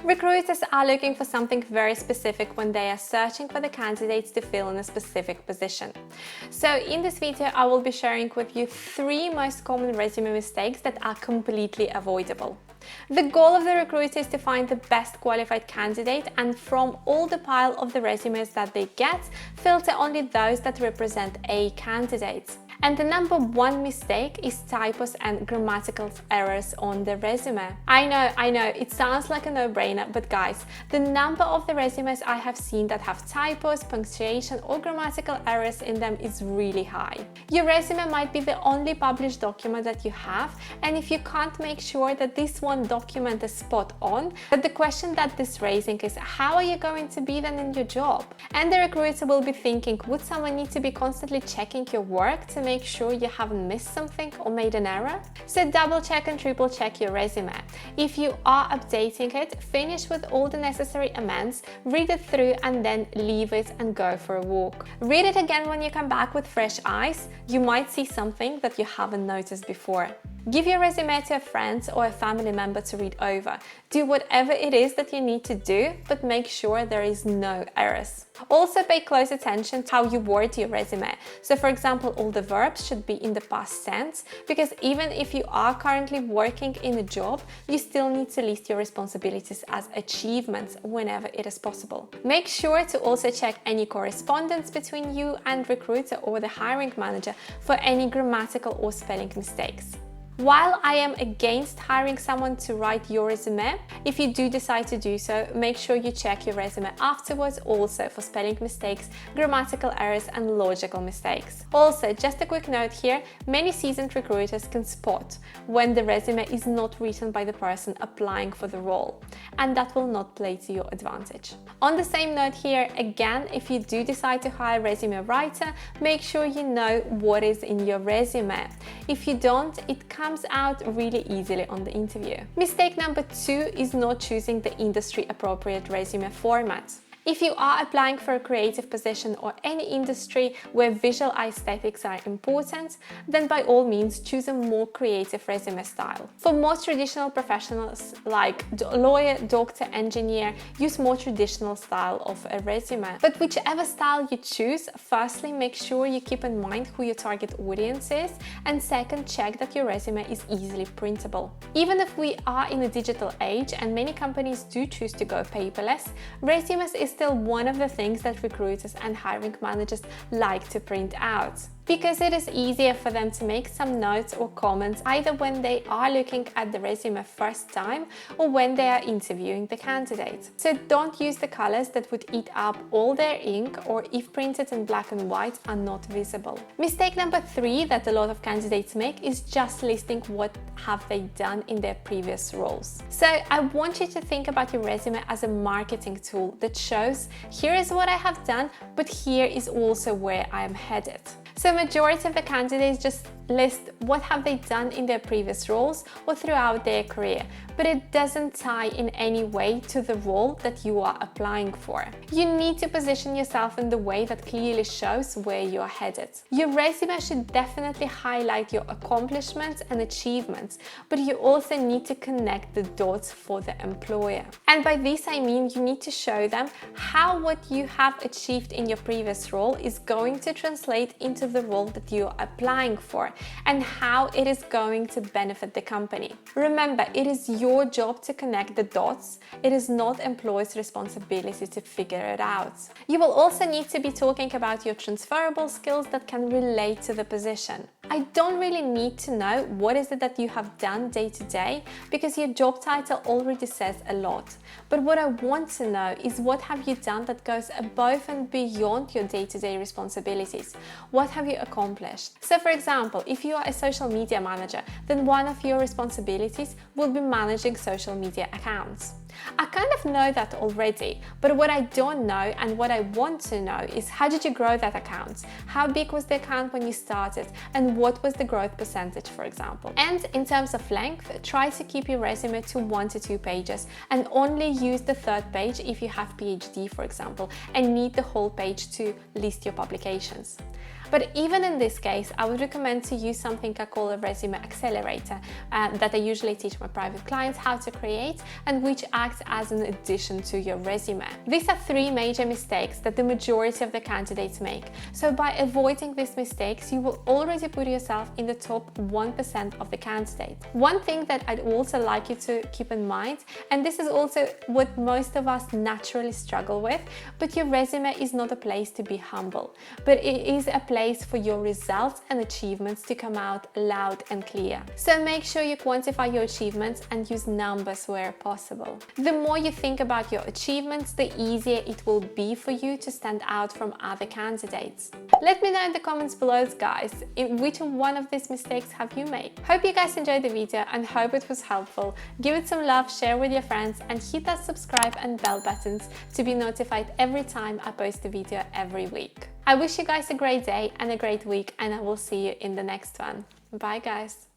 Recruiters are looking for something very specific when they are searching for the candidates to fill in a specific position. So in this video, I will be sharing with you 3 most common resume mistakes that are completely avoidable. The goal of the recruiter is to find the best qualified candidate, and from all the pile of the resumes that they get, filter only those that represent a candidate. And the number 1 mistake is typos and grammatical errors on the resume. I know, it sounds like a no-brainer, but guys, the number of the resumes I have seen that have typos, punctuation or grammatical errors in them is really high. Your resume might be the only published document that you have, and if you can't make sure that this one document is spot on, but the question that this raising is, how are you going to be then in your job? And the recruiter will be thinking, would someone need to be constantly checking your work to make sure you haven't missed something or made an error? So double check and triple check your resume. If you are updating it, finish with all the necessary amends, read it through and then leave it and go for a walk. Read it again when you come back with fresh eyes. You might see something that you haven't noticed before. Give your resume to a friend or a family member to read over. Do whatever it is that you need to do, but make sure there is no errors. Also pay close attention to how you word your resume. So for example, all the verbs should be in the past tense, because even if you are currently working in a job, you still need to list your responsibilities as achievements whenever it is possible. Make sure to also check any correspondence between you and recruiter or the hiring manager for any grammatical or spelling mistakes. While I am against hiring someone to write your resume, if you do decide to do so, make sure you check your resume afterwards also for spelling mistakes, grammatical errors and logical mistakes. Also, just a quick note here, many seasoned recruiters can spot when the resume is not written by the person applying for the role, and that will not play to your advantage. On the same note here, again, if you do decide to hire a resume writer, make sure you know what is in your resume. If you don't, it comes out really easily on the interview. Mistake number 2 is not choosing the industry appropriate resume format. If you are applying for a creative position or any industry where visual aesthetics are important, then by all means choose a more creative resume style. For more traditional professionals like lawyer, doctor, engineer, use more traditional style of a resume. But whichever style you choose, firstly make sure you keep in mind who your target audience is, and second, check that your resume is easily printable. Even if we are in a digital age and many companies do choose to go paperless, resumes is still one of the things that recruiters and hiring managers like to print out, because it is easier for them to make some notes or comments either when they are looking at the resume first time or when they are interviewing the candidate. So don't use the colors that would eat up all their ink, or if printed in black and white are not visible. Mistake number 3 that a lot of candidates make is just listing what have they done in their previous roles. So I want you to think about your resume as a marketing tool that shows, here is what I have done, but here is also where I am headed. So majority of the candidates just list what have they done in their previous roles or throughout their career, but it doesn't tie in any way to the role that you are applying for. You need to position yourself in the way that clearly shows where you are headed. Your resume should definitely highlight your accomplishments and achievements, but you also need to connect the dots for the employer. And by this I mean you need to show them how what you have achieved in your previous role is going to translate into the role that you are applying for, and how it is going to benefit the company. Remember, it is your job to connect the dots. It is not employees' responsibility to figure it out. You will also need to be talking about your transferable skills that can relate to the position. I don't really need to know what is it that you have done day to day, because your job title already says a lot. But what I want to know is, what have you done that goes above and beyond your day-to-day responsibilities? What have you accomplished? So for example, if you are a social media manager, then one of your responsibilities will be managing social media accounts. I kind of know that already, but what I don't know and what I want to know is, how did you grow that account? How big was the account when you started? And what was the growth percentage, for example? And in terms of length, try to keep your resume to 1 to 2 pages and only use the 3rd page if you have PhD, for example, and need the whole page to list your publications. But even in this case, I would recommend to use something I call a resume accelerator that I usually teach my private clients how to create, and which acts as an addition to your resume. These are three major mistakes that the majority of the candidates make. So by avoiding these mistakes, you will already put yourself in the top 1% of the candidates. One thing that I'd also like you to keep in mind, and this is also what most of us naturally struggle with, but your resume is not a place to be humble, but it is a place for your results and achievements to come out loud and clear. So make sure you quantify your achievements and use numbers where possible. The more you think about your achievements, the easier it will be for you to stand out from other candidates. Let me know in the comments below, guys, in which one of these mistakes have you made. Hope you guys enjoyed the video and hope it was helpful. Give it some love, share with your friends, and hit that subscribe and bell buttons to be notified every time I post a video every week. I wish you guys a great day and a great week, and I will see you in the next one. Bye guys.